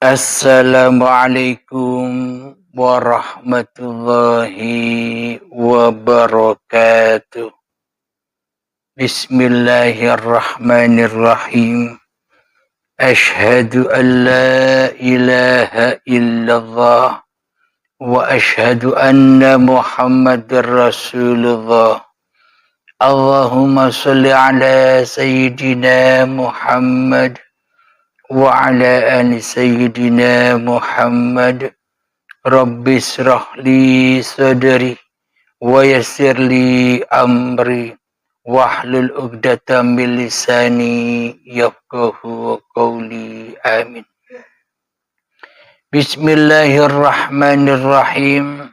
Assalamualaikum warahmatullahi wabarakatuh. Bismillahirrahmanirrahim. Ashhadu an la ilaha illallah wa ashhadu anna Muhammadar Rasulullah. Allahumma salli ala Sayyidina Muhammad wa ala ali Sayyidina Muhammad. Rabbi israh li sadri wa yassir li amri wahlul 'uqdatam min lisani yafqahu qawli. Amin. Bismillahirrahmanirrahim.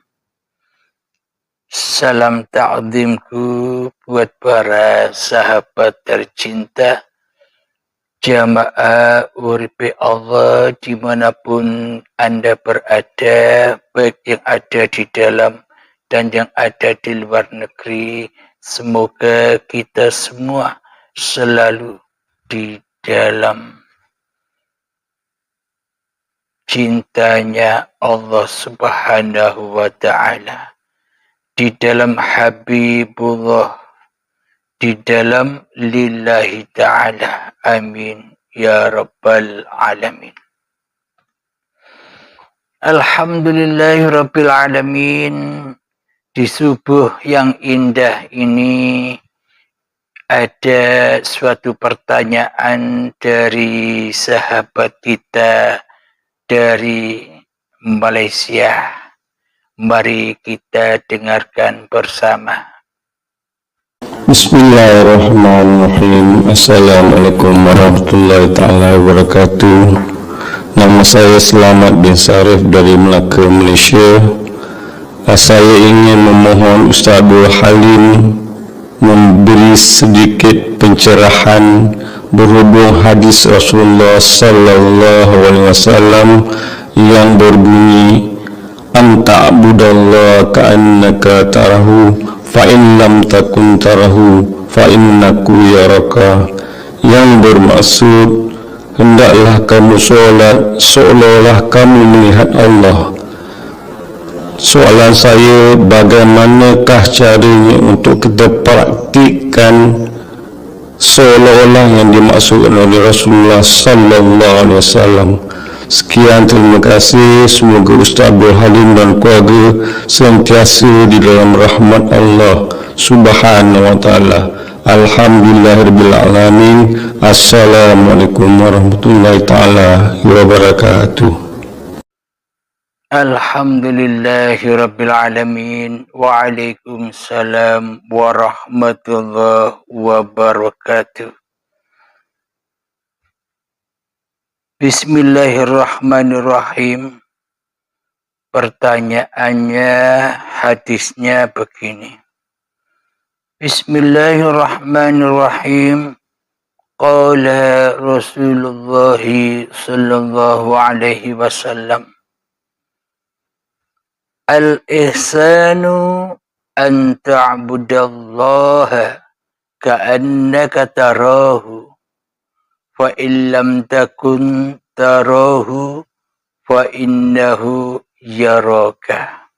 Salam ta'zimku buat para sahabat tercinta Jamaah Uripe Allah dimanapun Anda berada, baik yang ada di dalam dan yang ada di luar negeri. Semoga kita semua selalu di dalam cintanya Allah Subhanahu wa Ta'ala, di dalam Habibullah, di dalam lillahi ta'ala. Amin ya rabbal alamin. Alhamdulillahi rabbil alamin. Di subuh yang indah ini ada suatu pertanyaan dari sahabat kita dari Malaysia. Mari kita dengarkan bersama. Bismillahirrahmanirrahim. Assalamualaikum warahmatullahi ta'ala wabarakatuh. Nama saya Selamat bin Sarif dari Melaka, Malaysia. Saya ingin memohon Ustaz Abdul Halim memberi sedikit pencerahan berhubung hadis Rasulullah sallallahu alaihi wasallam yang berbunyi anta abudallah ka'annaka tarahu fa in lam takun tarahu fa innaku yaraka, yang bermaksud hendaklah kamu solat seolah-olah kamu melihat Allah. Soalan saya, bagaimanakah caranya untuk kita praktikkan seolah-olah yang dimaksudkan oleh Rasulullah sallallahu alaihi wasallam? Sekian, terima kasih. Semoga Ustaz Abdul Halim dan keluarga sentiasa di dalam rahmat Allah Subhanahu wa ta'ala. Alhamdulillahirabbil alamin. Assalamualaikum warahmatullahi ta'ala wabarakatuh. Alhamdulillahi rabbil alamin. Waalaikumsalam warahmatullahi wabarakatuh. Bismillahirrahmanirrahim. Pertanyaannya, hadisnya begini. Bismillahirrahmanirrahim. Qala Rasulullah sallallahu alaihi wasallam, al-ihsanu an ta'budallaha ka'annaka tarahu fa illam takun tarahu fa innahu yaraka.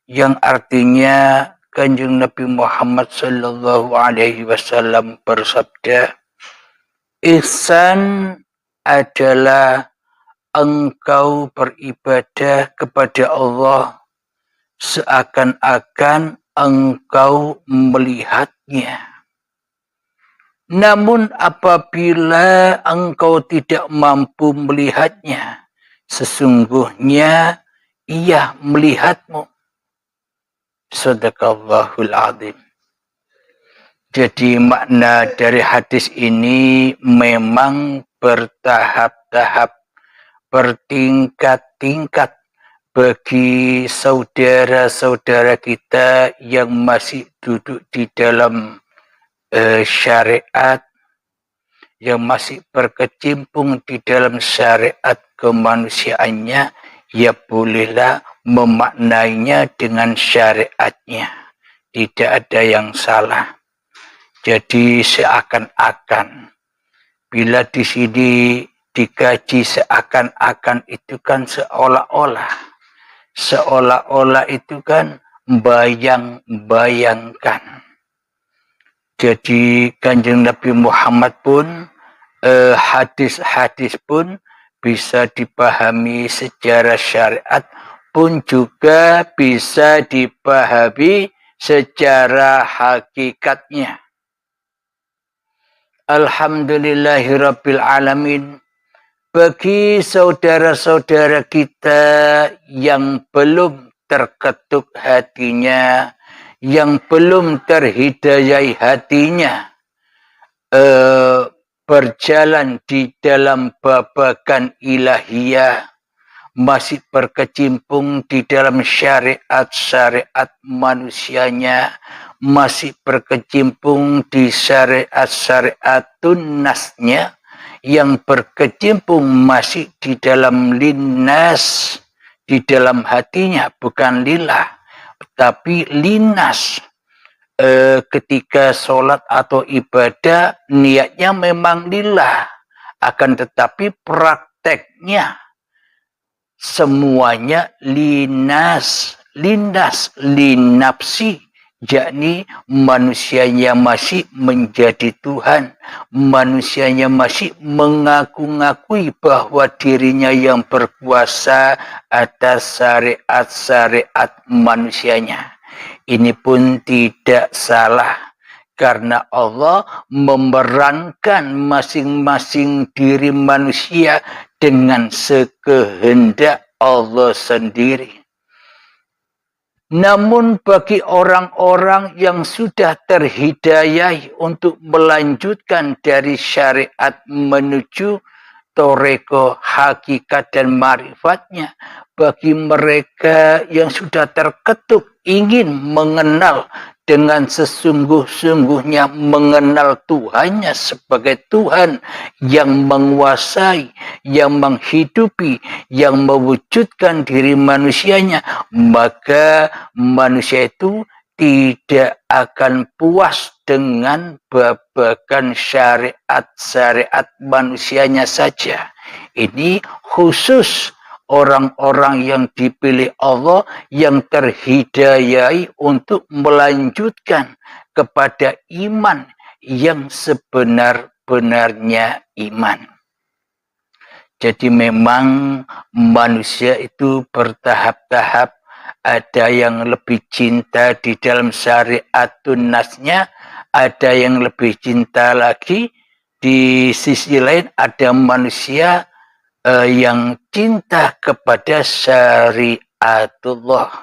Yang artinya, Kanjeng Nabi Muhammad sallallahu alaihi wasallam bersabda, ihsan adalah engkau beribadah kepada Allah seakan-akan engkau melihatnya. Namun apabila engkau tidak mampu melihatnya, sesungguhnya ia melihatmu. Shadaqallahul azim. Jadi makna dari hadis ini memang bertahap-tahap, bertingkat-tingkat bagi saudara-saudara kita yang masih duduk di dalam syariat, yang masih berkecimpung di dalam syariat kemanusiaannya, ya bolehlah memaknainya dengan syariatnya. Tidak ada yang salah. Jadi seakan-akan bila di sini dikaji seakan-akan itu kan seolah-olah itu kan bayang-bayangkan. Jadi Kanjeng Nabi Muhammad pun hadis-hadis pun bisa dipahami secara syariat pun juga bisa dipahami secara hakikatnya. Alhamdulillahirabbil alamin. Bagi saudara-saudara kita yang belum terketuk hatinya, yang belum terhidayai hatinya, berjalan di dalam babakan ilahiyah, masih berkecimpung di dalam syariat-syariat manusianya, masih berkecimpung di syariat-syariatun nasnya, yang berkecimpung masih di dalam linnas, di dalam hatinya, bukan lillah, tapi linnas. Ketika sholat atau ibadah, niatnya memang lillah, akan tetapi prakteknya semuanya linnas, linapsi, yakni manusianya masih menjadi Tuhan, manusianya masih mengaku-ngakui bahwa dirinya yang berkuasa atas syariat-syariat manusianya. Ini pun tidak salah, karena Allah memerankan masing-masing diri manusia dengan sekehendak Allah sendiri. Namun bagi orang-orang yang sudah terhidayah untuk melanjutkan dari syariat menuju toreko hakikat dan marifatnya, bagi mereka yang sudah terketuk ingin mengenal dengan sesungguh-sungguhnya, mengenal Tuhannya sebagai Tuhan yang menguasai, yang menghidupi, yang mewujudkan diri manusianya, maka manusia itu tidak akan puas dengan babakan syariat-syariat manusianya saja. Ini khusus orang-orang yang dipilih Allah, yang terhidayai untuk melanjutkan kepada iman yang sebenar-benarnya iman. Jadi memang manusia itu bertahap-tahap, ada yang lebih cinta di dalam syariatun nasnya, ada yang lebih cinta lagi. Di sisi lain ada manusia yang cinta kepada syariatullah.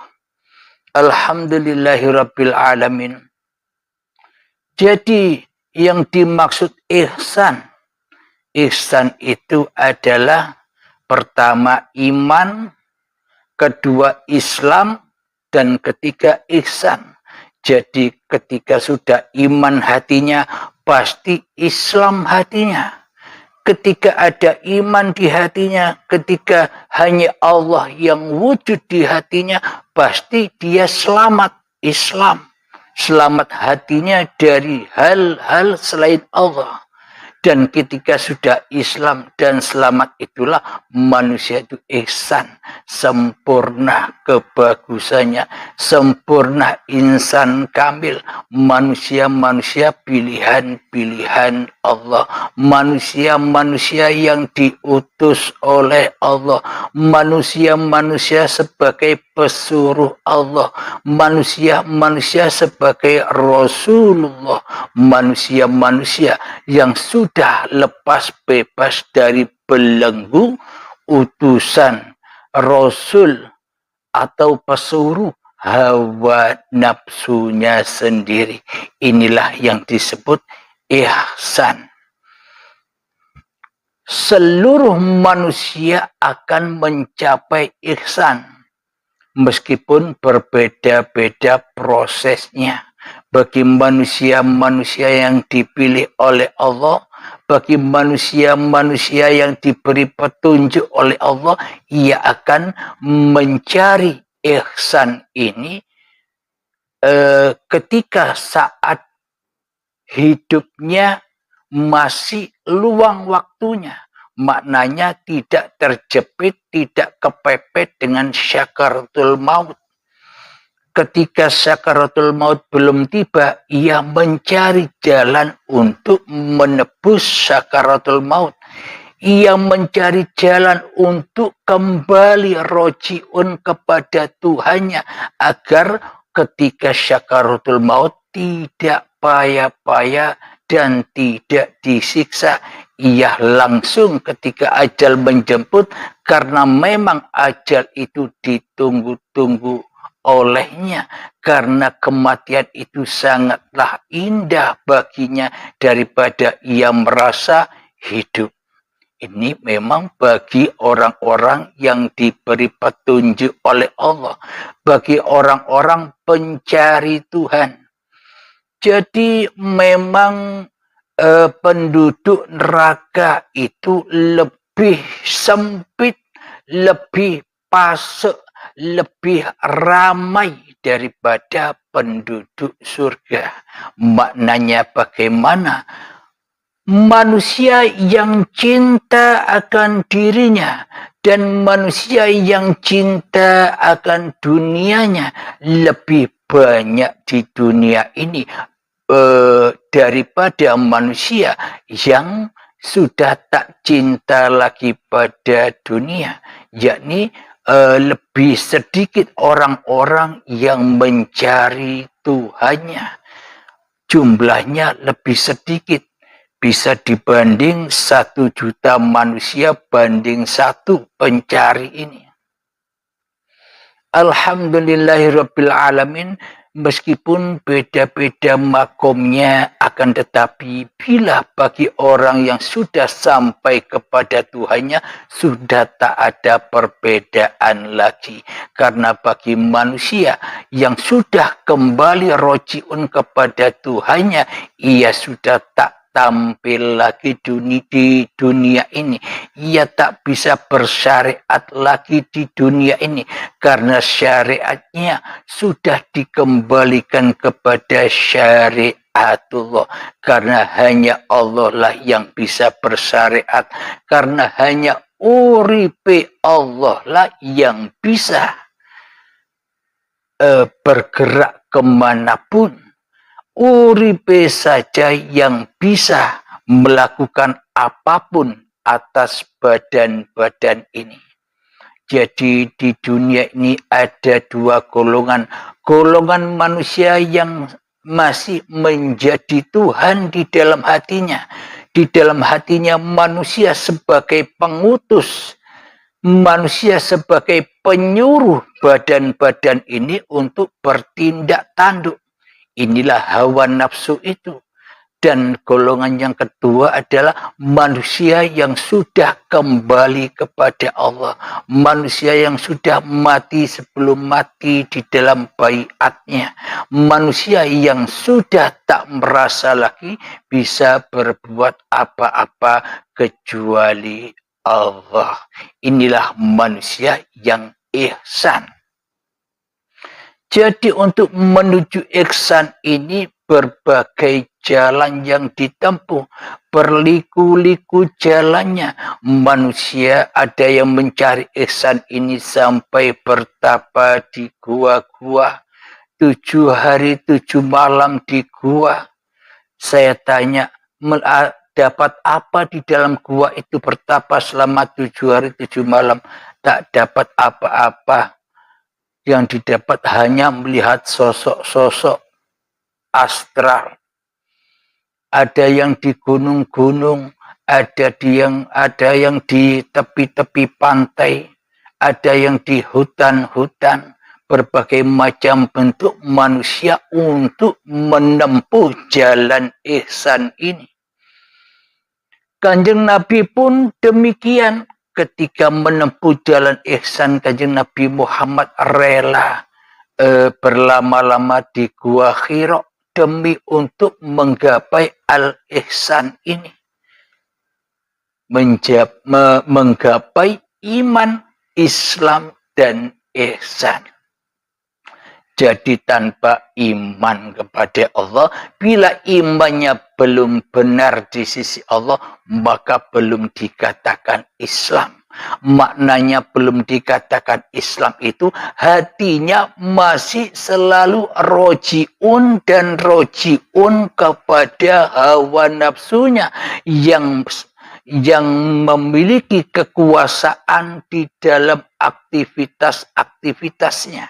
Alhamdulillahirabbil alamin. Jadi yang dimaksud ihsan, ihsan itu adalah pertama iman, kedua Islam, dan ketiga ihsan. Jadi ketika sudah iman hatinya, pasti Islam hatinya. Ketika ada iman di hatinya, ketika hanya Allah yang wujud di hatinya, pasti dia selamat Islam. Selamat hatinya dari hal-hal selain Allah. Dan ketika sudah Islam dan selamat, itulah manusia itu ihsan, sempurna kebagusannya, sempurna insan kamil, manusia-manusia pilihan-pilihan Allah, manusia-manusia yang diutus oleh Allah, manusia-manusia sebagai pesuruh Allah, manusia-manusia sebagai Rasulullah, manusia-manusia yang sudah lepas bebas dari belenggu utusan Rasul atau pesuruh hawa nafsunya sendiri. Inilah yang disebut ihsan. Seluruh manusia akan mencapai ihsan, meskipun berbeda-beda prosesnya. Bagi manusia-manusia yang dipilih oleh Allah, bagi manusia-manusia yang diberi petunjuk oleh Allah, ia akan mencari ihsan ini ketika saat hidupnya masih luang waktunya, Maknanya tidak terjepit, tidak kepepet dengan syakaratul maut. Ketika sakaratul maut belum tiba, ia mencari jalan untuk menebus sakaratul maut. Ia mencari jalan untuk kembali rojiun kepada Tuhannya, agar ketika sakaratul maut tidak payah-payah dan tidak disiksa. Ia langsung ketika ajal menjemput, karena memang ajal itu ditunggu-tunggu olehnya, karena kematian itu sangatlah indah baginya daripada ia merasa hidup. Ini memang bagi orang-orang yang diberi petunjuk oleh Allah, bagi orang-orang pencari Tuhan. Jadi memang penduduk neraka itu lebih sempit, lebih pasek, lebih ramai daripada penduduk surga. Maknanya bagaimana? Manusia yang cinta akan dirinya dan manusia yang cinta akan dunianya lebih banyak di dunia ini daripada manusia yang sudah tak cinta lagi pada dunia, yakni lebih sedikit orang-orang yang mencari Tuhannya. Jumlahnya lebih sedikit, bisa dibanding 1 juta manusia banding 1 pencari ini. Alhamdulillahirabbil alamin. Meskipun beda-beda makomnya, akan tetapi bila bagi orang yang sudah sampai kepada Tuhannya, sudah tak ada perbedaan lagi. Karena bagi manusia yang sudah kembali rojiun kepada Tuhannya, ia sudah tak tampil lagi di dunia ini. Ia tak bisa bersyariat lagi di dunia ini, karena syariatnya sudah dikembalikan kepada syariatullah. Karena hanya Allah lah yang bisa bersyariat, karena hanya uripe Allah lah yang bisa bergerak kemanapun. Uripe saja yang bisa melakukan apapun atas badan-badan ini. Jadi di dunia ini ada 2 golongan. Golongan manusia yang masih menjadi Tuhan di dalam hatinya. Di dalam hatinya manusia sebagai pengutus, manusia sebagai penyuruh badan-badan ini untuk bertindak tanduk. Inilah hawa nafsu itu. Dan golongan yang kedua adalah manusia yang sudah kembali kepada Allah. Manusia yang sudah mati sebelum mati di dalam baiatnya. Manusia yang sudah tak merasa lagi bisa berbuat apa-apa kecuali Allah. Inilah manusia yang ihsan. Jadi untuk menuju ihsan ini berbagai jalan yang ditempuh, berliku-liku jalannya. Manusia ada yang mencari ihsan ini sampai bertapa di gua-gua, 7 hari 7 malam di gua. Saya tanya, dapat apa di dalam gua itu bertapa selama 7 hari 7 malam? Tak dapat apa-apa. Yang didapat hanya melihat sosok-sosok astral. Ada yang di gunung-gunung, ada yang di tepi-tepi pantai, ada yang di hutan-hutan, berbagai macam bentuk manusia untuk menempuh jalan ihsan ini. Kanjeng Nabi pun demikian. Ketika menempuh jalan ihsan, Kanjeng Nabi Muhammad rela berlama-lama di Gua Hira demi untuk menggapai al-ihsan ini. Menggapai iman, Islam, dan ihsan. Jadi tanpa iman kepada Allah, bila imannya belum benar di sisi Allah, maka belum dikatakan Islam. Maknanya belum dikatakan Islam itu hatinya masih selalu rojiun dan rojiun kepada hawa nafsunya yang memiliki kekuasaan di dalam aktivitas-aktivitasnya.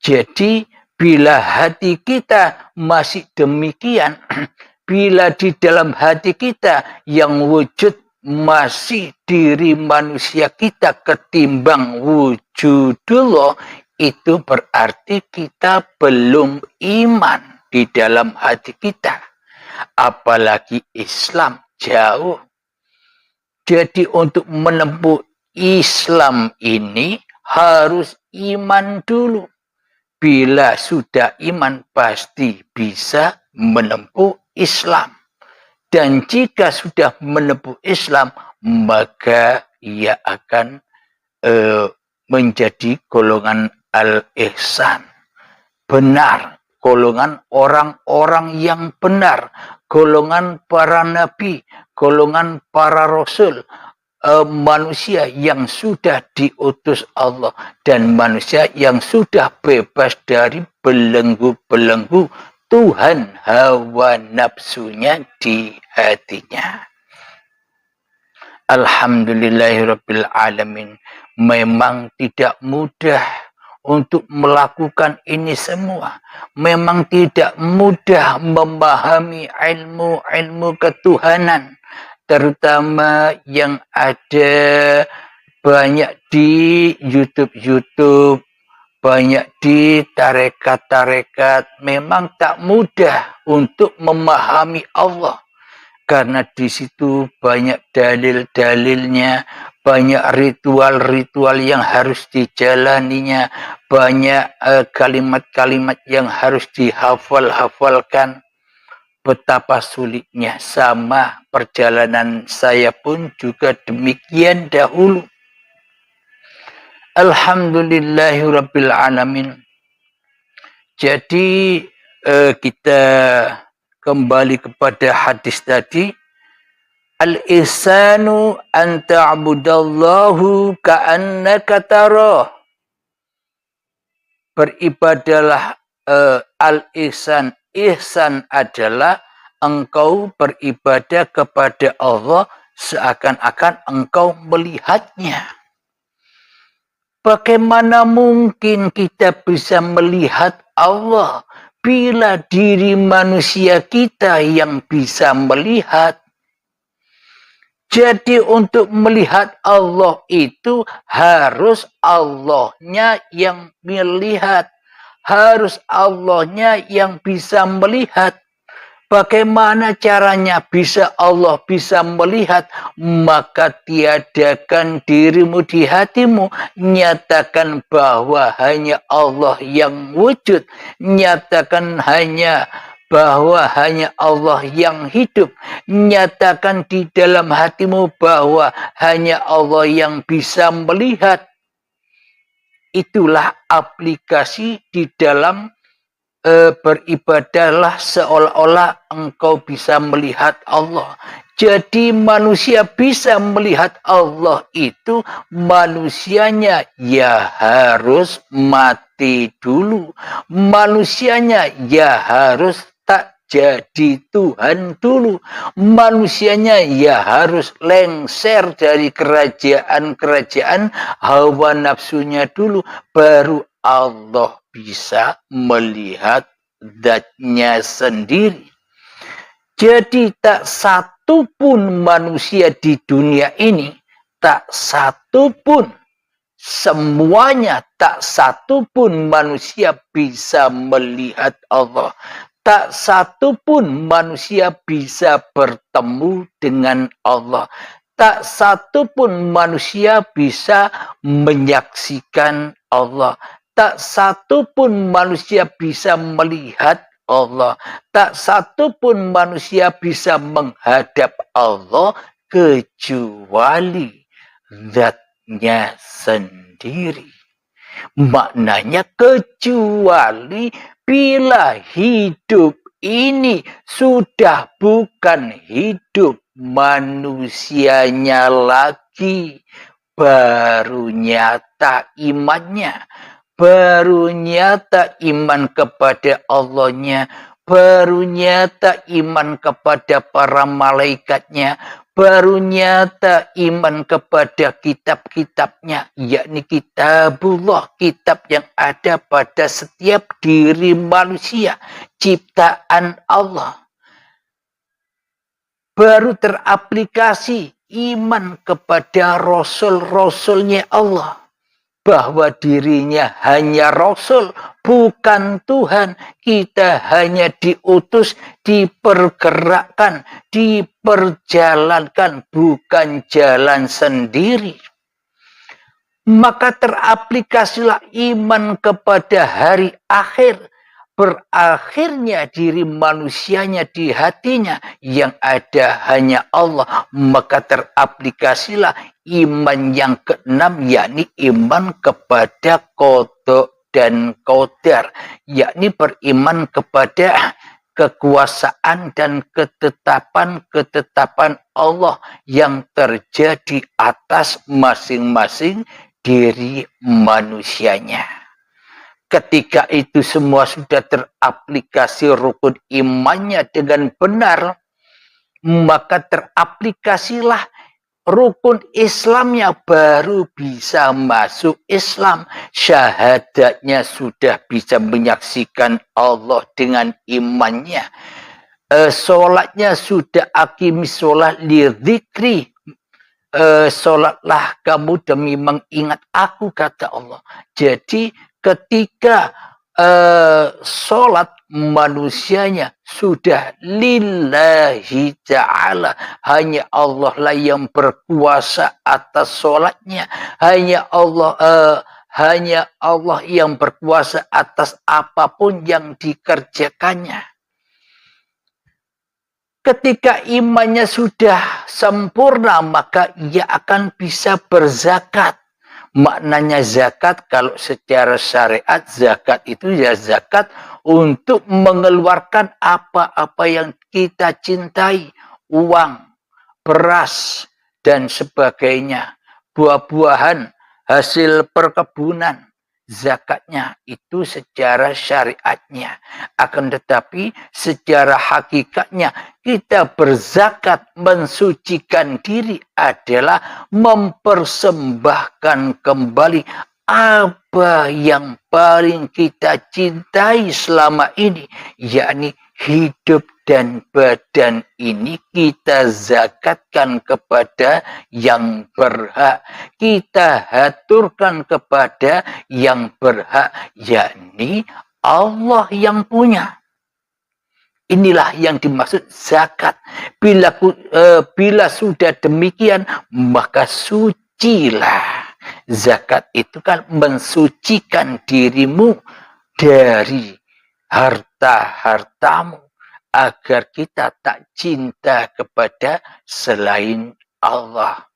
Jadi bila hati kita masih demikian, bila di dalam hati kita yang wujud masih diri manusia kita ketimbang wujudullah, itu berarti kita belum iman di dalam hati kita. Apalagi Islam jauh. Jadi untuk menempuh Islam ini harus iman dulu. Bila sudah iman pasti bisa menempuh Islam. Dan jika sudah menempuh Islam, maka ia akan menjadi golongan al-ihsan. Benar, golongan orang-orang yang benar, golongan para nabi, golongan para rasul, manusia yang sudah diutus Allah dan manusia yang sudah bebas dari belenggu-belenggu Tuhan hawa nafsunya di hatinya. Alhamdulillahirabbil alamin. Memang tidak mudah untuk melakukan ini semua. Memang tidak mudah memahami ilmu-ilmu ketuhanan, terutama yang ada banyak di YouTube, banyak di tarekat-tarekat. Memang tak mudah untuk memahami Allah, karena di situ banyak dalil-dalilnya, banyak ritual-ritual yang harus dijalaninya, banyak kalimat-kalimat yang harus dihafal-hafalkan. Betapa sulitnya. Sama perjalanan saya pun juga demikian dahulu. Alhamdulillahirabbil alamin. Jadi kita kembali kepada hadis tadi. Al-ihsanu an ta'budallahu ka'annaka tarah. Beribadalah al-ihsan. Ihsan adalah engkau beribadah kepada Allah seakan-akan engkau melihatnya. Bagaimana mungkin kita bisa melihat Allah bila diri manusia kita yang bisa melihat? Jadi untuk melihat Allah itu harus Allahnya yang melihat. Harus Allahnya yang bisa melihat. Bagaimana caranya bisa Allah bisa melihat? Maka tiadakan dirimu di hatimu. Nyatakan bahwa hanya Allah yang wujud. Nyatakan bahwa hanya Allah yang hidup. Nyatakan di dalam hatimu bahwa hanya Allah yang bisa melihat. Itulah aplikasi di dalam beribadahlah seolah-olah engkau bisa melihat Allah. Jadi manusia bisa melihat Allah itu manusianya ya harus mati dulu. Manusianya ya harus tak jadi Tuhan dulu. Manusianya ya harus lengser dari kerajaan-kerajaan hawa nafsunya dulu. Baru Allah bisa melihat zatnya sendiri. Jadi tak satu pun manusia di dunia ini, tak satu pun, semuanya tak satu pun manusia bisa melihat Allah. Tak satu pun manusia bisa bertemu dengan Allah. Tak satu pun manusia bisa menyaksikan Allah. Tak satu pun manusia bisa melihat Allah. Tak satu pun manusia bisa menghadap Allah kecuali zatnya sendiri. Maknanya kecuali bila hidup ini sudah bukan hidup manusianya lagi, baru nyata imannya, baru nyata iman kepada Allahnya, baru nyata iman kepada para malaikatnya, baru nyata iman kepada kitab-kitabnya, yakni kitabullah, kitab yang ada pada setiap diri manusia, ciptaan Allah. Baru teraplikasi iman kepada rasul-rasulnya Allah, bahwa dirinya hanya rasul, bukan Tuhan. Kita hanya diutus, dipergerakkan, diperjalankan, bukan jalan sendiri. Maka teraplikasilah iman kepada hari akhir. Berakhirnya diri manusianya di hatinya, yang ada hanya Allah. Maka teraplikasilah iman yang keenam, yakni iman kepada qada dan qadar, yakni beriman kepada kekuasaan dan ketetapan Allah yang terjadi atas masing-masing diri manusianya. Ketika itu semua sudah teraplikasi rukun imannya dengan benar, maka teraplikasilah rukun Islamnya, baru bisa masuk Islam. Syahadatnya sudah bisa menyaksikan Allah dengan imannya. Sholatnya sudah akimis sholat li dzikri. Sholatlah kamu demi mengingat aku, kata Allah. Jadi ketika sholat manusianya sudah lillahi ta'ala, hanya Allah lah yang berkuasa atas sholatnya, hanya Allah yang berkuasa atas apapun yang dikerjakannya. Ketika imannya sudah sempurna, maka ia akan bisa berzakat. Maknanya zakat, kalau secara syariat, zakat itu ya zakat untuk mengeluarkan apa-apa yang kita cintai. Uang, beras, dan sebagainya. Buah-buahan, hasil perkebunan. Zakatnya itu secara syariatnya. Akan tetapi secara hakikatnya, kita berzakat mensucikan diri adalah mempersembahkan kembali apa yang paling kita cintai selama ini, yakni hidup dan badan ini kita zakatkan kepada yang berhak, kita haturkan kepada yang berhak, yakni Allah yang punya. Inilah yang dimaksud zakat. Bila sudah demikian, maka sucilah. Zakat itu kan mensucikan dirimu dari harta-hartamu, agar kita tak cinta kepada selain Allah.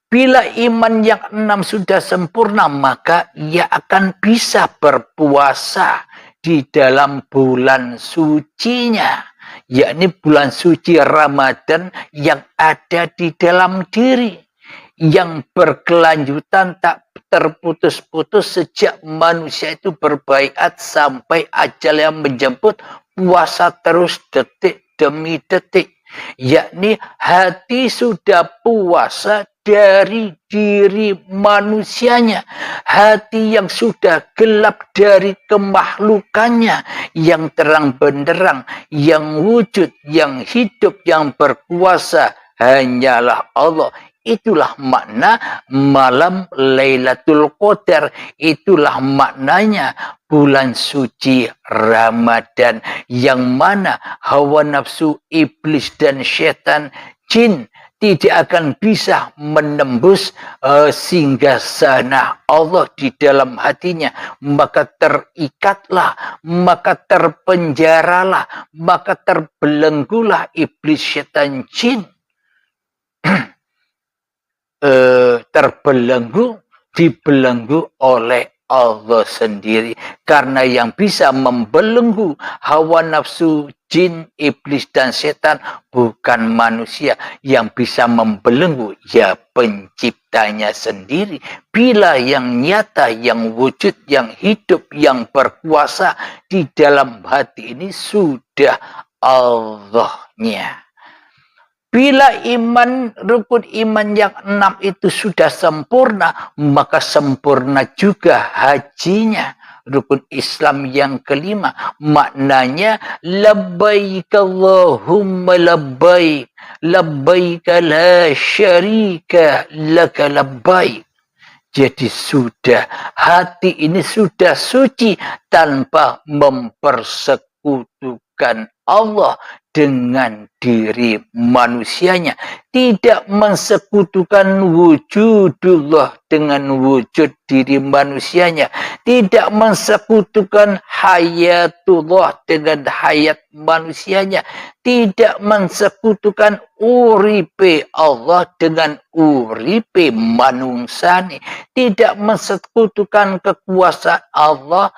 Bila iman yang 6 sudah sempurna, maka ia akan bisa berpuasa di dalam bulan sucinya, yakni bulan suci Ramadan yang ada di dalam diri, yang berkelanjutan tak terputus-putus sejak manusia itu berbaiat sampai ajal yang menjemput, puasa terus detik demi detik, yakni hati sudah puasa dari diri manusianya, hati yang sudah gelap dari kemakhlukannya, yang terang benderang, yang wujud, yang hidup, yang berkuasa hanyalah Allah. Itulah makna malam Lailatul Qadar. Itulah maknanya bulan suci Ramadan, yang mana hawa nafsu, iblis, dan setan, jin tidak akan bisa menembus singgasana Allah di dalam hatinya. Maka terikatlah, maka terpenjaralah, maka terbelenggulah iblis, setan, jin. Terbelenggu dibelenggu oleh Allah sendiri. Karena yang bisa membelenggu hawa nafsu jin, iblis, dan setan bukan manusia. Yang bisa membelenggu ya penciptanya sendiri. Bila yang nyata, yang wujud, yang hidup, yang berkuasa di dalam hati ini sudah Allahnya. Bila iman, rukun iman yang 6 itu sudah sempurna, maka sempurna juga hajinya. Rukun Islam yang kelima, maknanya labbaik Allahumma labbaik, labbaik la syarika laka labbaik. Jadi sudah, hati ini sudah suci tanpa mempersekutukan Allah dengan diri manusianya. Tidak mensekutukan wujudullah dengan wujud diri manusianya. Tidak mensekutukan hayatullah dengan hayat manusianya. Tidak mensekutukan uripe Allah dengan uripe manungsane. Tidak mensekutukan kekuasaan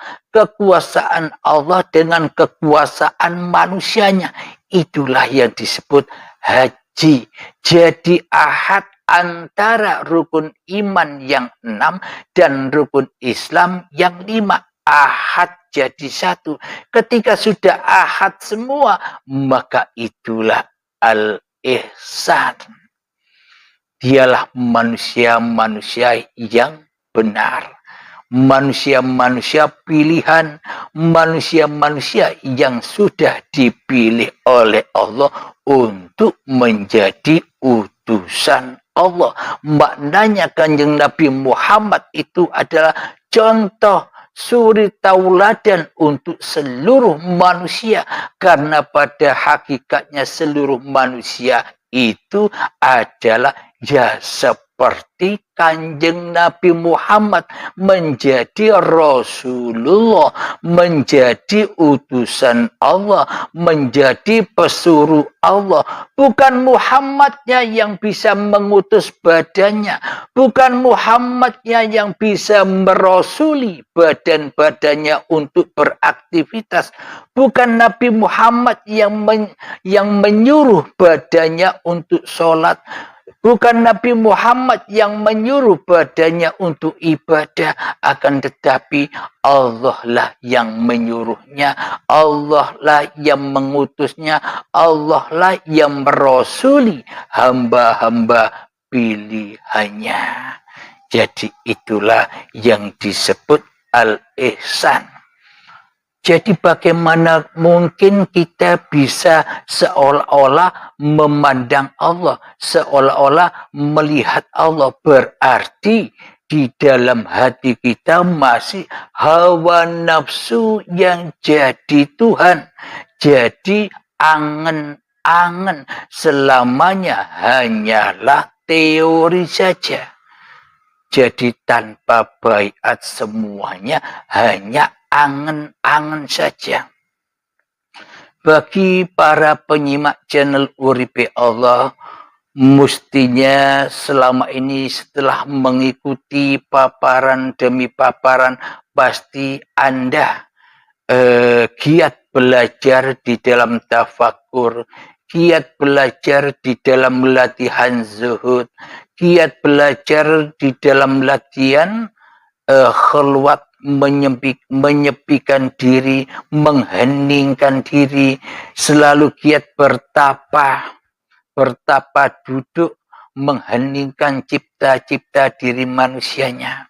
Allah dengan kekuasaan manusianya. Itulah yang disebut haji. Jadi ahad antara rukun iman yang 6 dan rukun Islam yang 5. Ahad jadi satu. Ketika sudah ahad semua, maka itulah al-ihsan. Dialah manusia-manusia yang benar. Manusia-manusia pilihan, manusia-manusia yang sudah dipilih oleh Allah untuk menjadi utusan Allah. Maknanya Kanjeng Nabi Muhammad itu adalah contoh suri tauladan untuk seluruh manusia. Karena pada hakikatnya seluruh manusia itu adalah ya seperti Kanjeng Nabi Muhammad menjadi Rasulullah, menjadi utusan Allah, menjadi pesuruh Allah. Bukan Muhammadnya yang bisa mengutus badannya, bukan Muhammadnya yang bisa merasuli badan-badannya untuk beraktivitas, bukan Nabi Muhammad yang menyuruh badannya untuk sholat, bukan Nabi Muhammad yang menyuruh badannya untuk ibadah, akan tetapi Allah lah yang menyuruhnya, Allah lah yang mengutusnya, Allah lah yang merasuli hamba-hamba pilihannya. Jadi itulah yang disebut al-ihsan. Jadi bagaimana mungkin kita bisa seolah-olah memandang Allah, seolah-olah melihat Allah, berarti di dalam hati kita masih hawa nafsu yang jadi Tuhan. Jadi angan-angan selamanya hanyalah teori saja. Jadi tanpa baiat semuanya hanya angan-angan saja. Bagi para penyimak channel Uripe Allah, mestinya selama ini setelah mengikuti paparan demi paparan, pasti Anda giat belajar di dalam tafakur, giat belajar di dalam latihan zuhud, giat belajar di dalam latihan khalwat, menyepikan diri, mengheningkan diri, selalu giat bertapa duduk, mengheningkan cipta-cipta diri manusianya.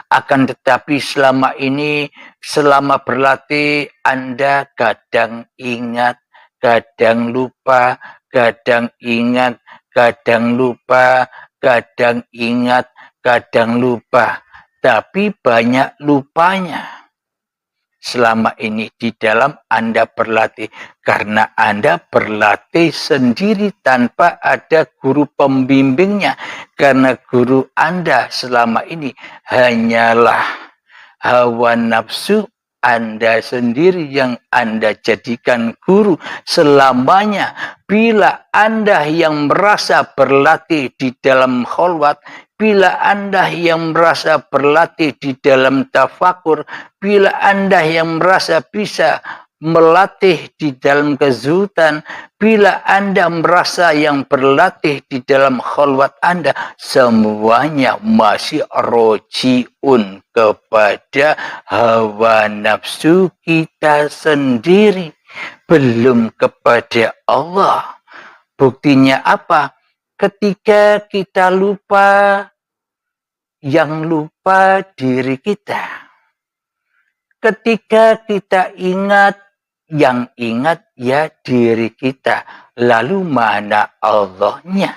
Akan tetapi selama ini, selama berlatih, Anda kadang ingat, kadang lupa, kadang ingat, kadang lupa, kadang ingat, kadang lupa. Tapi banyak lupanya selama ini di dalam Anda berlatih. Karena Anda berlatih sendiri tanpa ada guru pembimbingnya. Karena guru Anda selama ini hanyalah hawa nafsu Anda sendiri yang Anda jadikan guru selamanya. Bila Anda yang merasa berlatih di dalam khalwat, bila Anda yang merasa berlatih di dalam tafakur, bila Anda yang merasa bisa melatih di dalam kezuhudan, bila Anda merasa yang berlatih di dalam khalwat Anda, semuanya masih rojiun kepada hawa nafsu kita sendiri, belum kepada Allah. Buktinya apa? Ketika kita lupa, yang lupa diri kita. Ketika kita ingat, yang ingat ya diri kita. Lalu mana Allahnya?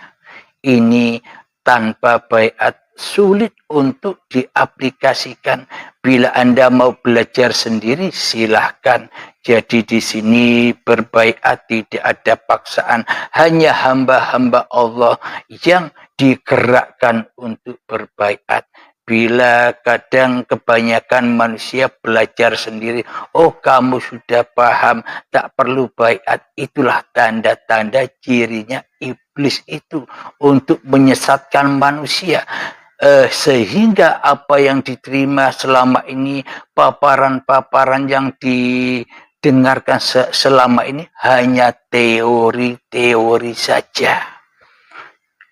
Ini tanpa baiat sulit untuk diaplikasikan. Bila Anda mau belajar sendiri, silahkan. Jadi di sini berbaiat, tidak ada paksaan. Hanya hamba-hamba Allah yang digerakkan untuk berbaiat. Bila kadang kebanyakan manusia belajar sendiri, oh kamu sudah paham, tak perlu baiat. Itulah tanda-tanda cirinya iblis itu untuk menyesatkan manusia. Sehingga apa yang diterima selama ini, paparan-paparan yang didengarkan selama ini hanya teori-teori saja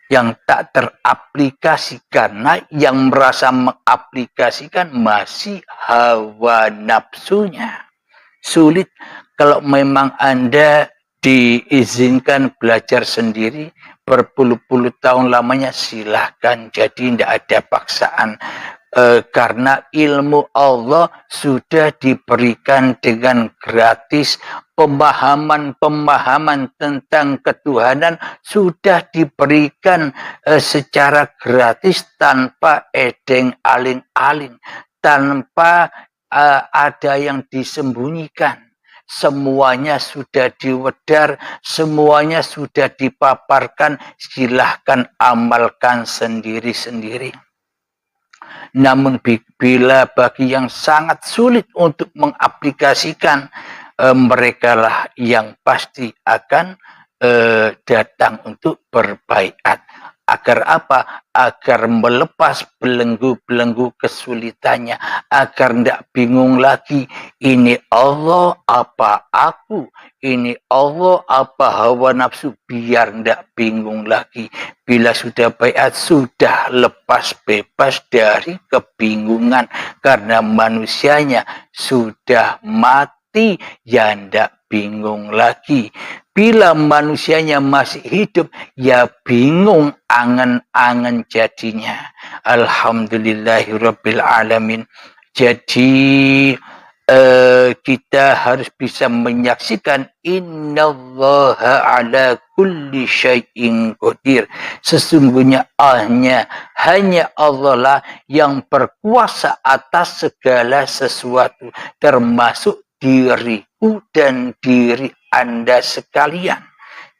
yang tak teraplikasi, karena yang merasa mengaplikasikan masih hawa nafsunya. Sulit. Kalau memang Anda diizinkan belajar sendiri berpuluh-puluh tahun lamanya, silahkan. Jadi tidak ada paksaan. Karena ilmu Allah sudah diberikan dengan gratis, pemahaman-pemahaman tentang ketuhanan sudah diberikan secara gratis, tanpa edeng aling-aling, tanpa ada yang disembunyikan. Semuanya sudah diwedar, semuanya sudah dipaparkan, silahkan amalkan sendiri-sendiri. Namun bila bagi yang sangat sulit untuk mengaplikasikan, mereka lah yang pasti akan datang untuk berbaiat. Agar apa? Agar melepas belenggu-belenggu kesulitannya. Agar tidak bingung lagi. Ini Allah apa aku? Ini Allah apa hawa nafsu? Biar tidak bingung lagi. Bila sudah baiat, sudah lepas bebas dari kebingungan. Karena manusianya sudah mati, ya tidak bingung lagi. Bila manusianya masih hidup, ya bingung angan-angan jadinya. Alhamdulillahirabbil alamin. Jadi kita harus bisa menyaksikan innallaha ala kulli syai'in qadir. Sesungguhnya hanya Allah lah yang berkuasa atas segala sesuatu, termasuk diriku dan diri Anda sekalian,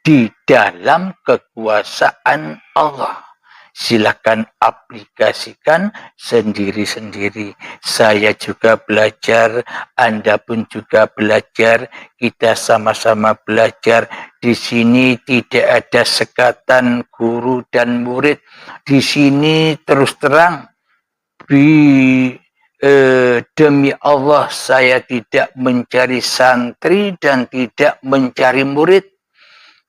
di dalam kekuasaan Allah. Silakan aplikasikan sendiri-sendiri. Saya juga belajar, Anda pun juga belajar, kita sama-sama belajar. Di sini tidak ada sekatan guru dan murid. Di sini terus terang, demi Allah saya tidak mencari santri dan tidak mencari murid.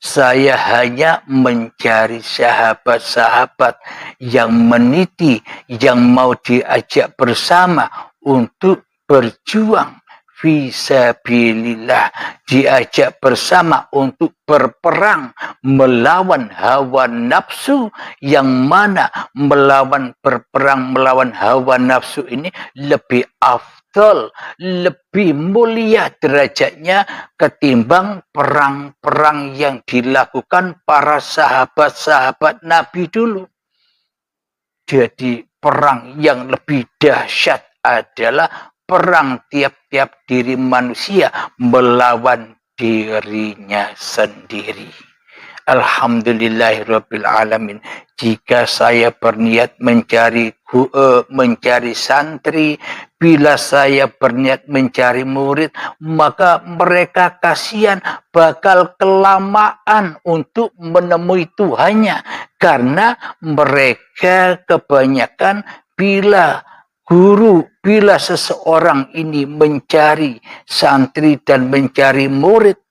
Saya hanya mencari sahabat-sahabat yang meniti, yang mau diajak bersama untuk berjuang fisabilillah, diajak bersama untuk berperang melawan hawa nafsu, yang mana berperang melawan hawa nafsu ini lebih afdal, lebih mulia derajatnya ketimbang perang-perang yang dilakukan para sahabat-sahabat Nabi dulu. Jadi perang yang lebih dahsyat adalah perang tiap-tiap diri manusia melawan dirinya sendiri. Alhamdulillahirabbil alamin. Jika saya berniat mencari santri, bila saya berniat mencari murid, maka mereka kasihan bakal kelamaan untuk menemui Tuhannya. Karena mereka kebanyakan bila seseorang ini mencari santri dan mencari murid,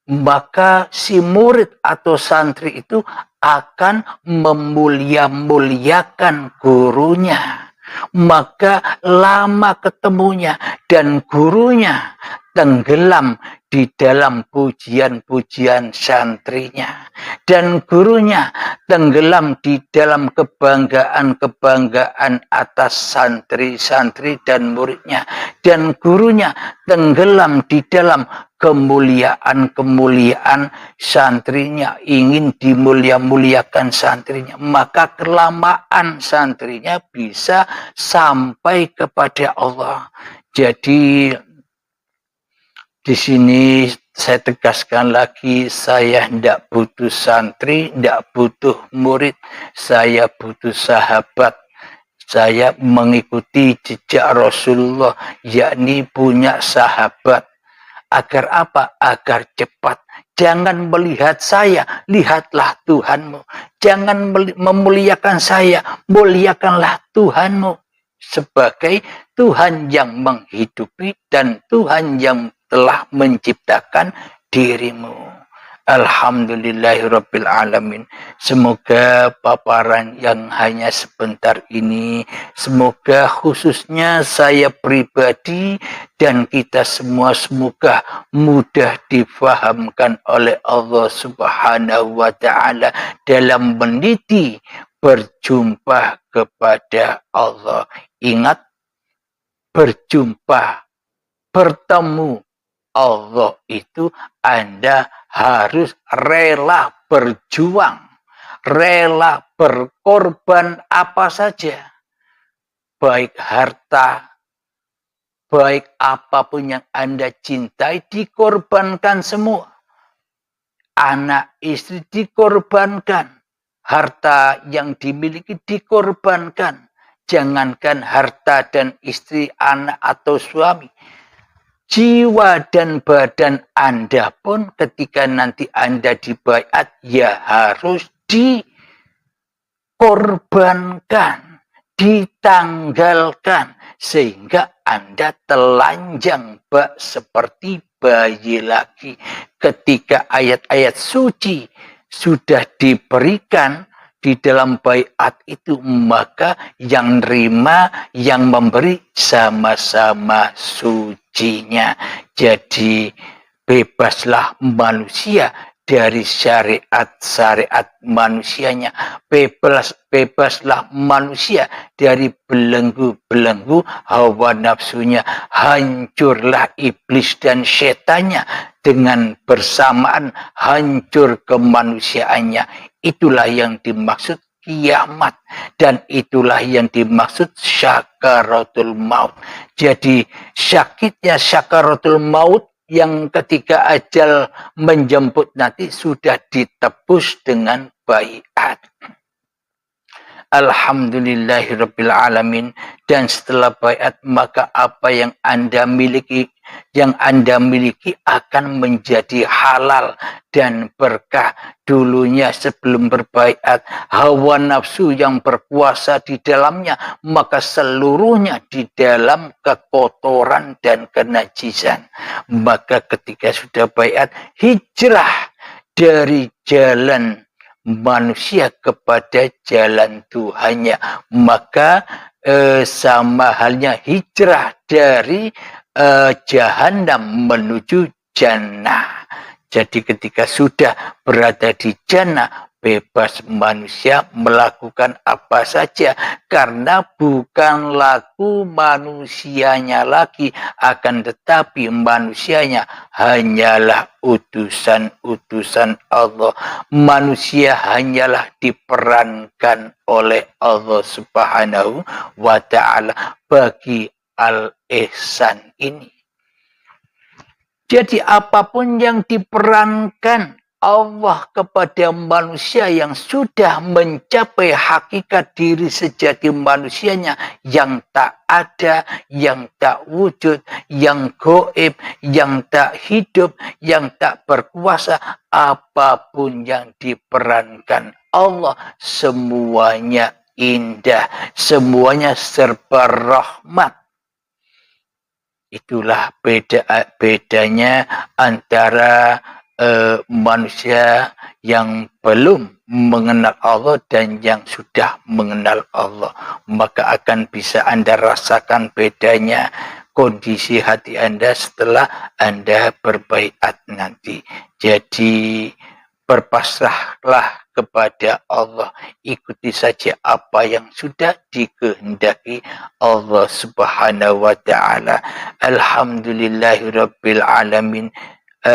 maka si murid atau santri itu akan memuliakan gurunya. Maka lama ketemunya dan gurunya tenggelam di dalam pujian-pujian santrinya. Dan gurunya tenggelam di dalam kebanggaan-kebanggaan atas santri-santri dan muridnya. Dan gurunya tenggelam di dalam kemuliaan-kemuliaan santrinya, ingin dimuliakan santrinya, maka kelamaan santrinya bisa sampai kepada Allah. Jadi di sini saya tegaskan lagi, saya tidak butuh santri, tidak butuh murid, saya butuh sahabat. Saya mengikuti jejak Rasulullah, yakni punya sahabat. Agar apa? Agar cepat. Jangan melihat saya, lihatlah Tuhanmu. Jangan memuliakan saya, muliakanlah Tuhanmu. Sebagai Tuhan yang menghidupi dan Tuhan yang telah menciptakan dirimu. Alhamdulillahirabbil alamin. Semoga paparan yang hanya sebentar ini, semoga khususnya saya pribadi dan kita semua semoga mudah difahamkan oleh Allah Subhanahu wa taala dalam meniti berjumpa kepada Allah. Ingat, berjumpa, bertemu Allah itu Anda harus rela berjuang, rela berkorban apa saja. Baik harta, baik apapun yang Anda cintai dikorbankan semua. Anak istri dikorbankan, harta yang dimiliki dikorbankan. Jangankan harta dan istri, anak atau suami, jiwa dan badan Anda pun ketika nanti Anda dibaiat ya harus dikorbankan, ditanggalkan, sehingga Anda telanjang bak seperti bayi lagi. Ketika ayat-ayat suci sudah diberikan di dalam baiat itu, maka yang nerima, yang memberi sama-sama sucinya. Jadi bebaslah manusia dari syariat-syariat manusianya. Bebaslah manusia dari belenggu-belenggu hawa nafsunya. Hancurlah iblis dan setannya. Dengan bersamaan hancur kemanusiaannya. Itulah yang dimaksud kiamat. Dan itulah yang dimaksud syakaratul maut. Jadi sakitnya syakaratul maut yang ketika ajal menjemput nanti sudah ditebus dengan baiat. Alhamdulillahirabbil alamin. Dan setelah baiat, maka apa yang Anda miliki akan menjadi halal dan berkah. Dulunya sebelum berbaiat, hawa nafsu yang berkuasa di dalamnya, maka seluruhnya di dalam kekotoran dan kenajisan. Maka ketika sudah baiat, hijrah dari jalan manusia kepada jalan Tuhannya, maka sama halnya hijrah dari jahanam menuju jannah. Jadi ketika sudah berada di jannah, bebas manusia melakukan apa saja, karena bukan laku manusianya lagi, akan tetapi manusianya hanyalah utusan-utusan Allah. Manusia hanyalah diperankan oleh Allah Subhanahu wa ta'ala bagi al-ihsan ini. Jadi apapun yang diperankan Allah kepada manusia yang sudah mencapai hakikat diri sejati manusianya yang tak ada, yang tak wujud, yang gaib, yang tak hidup, yang tak berkuasa, apapun yang diperankan Allah semuanya indah, semuanya serba rahmat. Itulah bedanya antara manusia yang belum mengenal Allah dan yang sudah mengenal Allah. Maka akan bisa Anda rasakan bedanya kondisi hati Anda setelah Anda berbaiat nanti. Jadi berpasrahlah kepada Allah. Ikuti saja apa yang sudah dikehendaki Allah Subhanahu wa taala. Alhamdulillahirabbil alamin.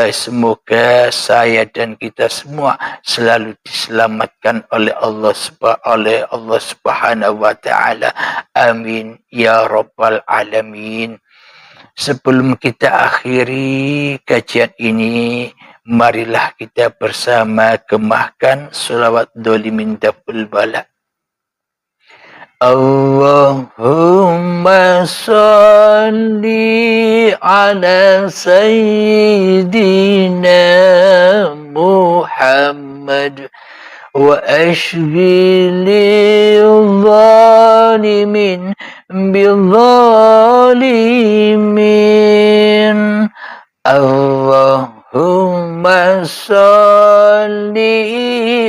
Semoga saya dan kita semua selalu diselamatkan oleh Allah Subhanahu wa taala. Amin ya rabbal alamin. Sebelum kita akhiri kajian ini, marilah kita bersama gemahkan sholawat dolimin daful bala. Allahumma salli ala sayyidina Muhammad wa ashghili zalimin bizzalimin. Allahumma salli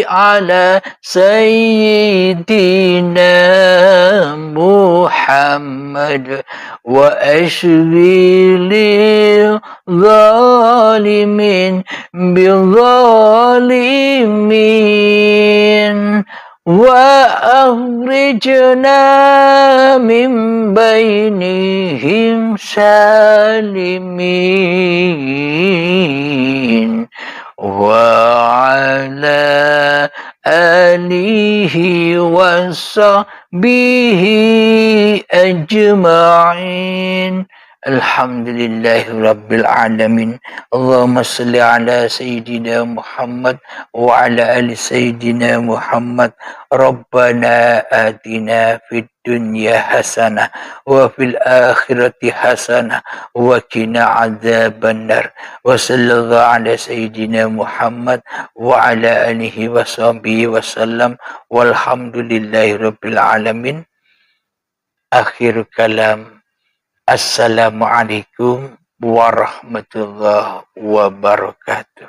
ala sayyidina Muhammad wa ashghili zalimin bizzalimin wa akhrijna min bainihim salimin wa ala alihi wa sahbihi ajma'in. Alhamdulillahi rabbil alamin. Allahumma salli ala sayyidina Muhammad wa ala ali sayyidina Muhammad. Rabbana atina fid dunya hasanah wa fil akhirati hasanah wa qina adzabannar. Wa sallallahu ala sayyidina Muhammad wa ala alihi wa sahbihi wasallam. Walhamdulillahi rabbil alamin. Akhir kalam. Assalamualaikum warahmatullahi wabarakatuh.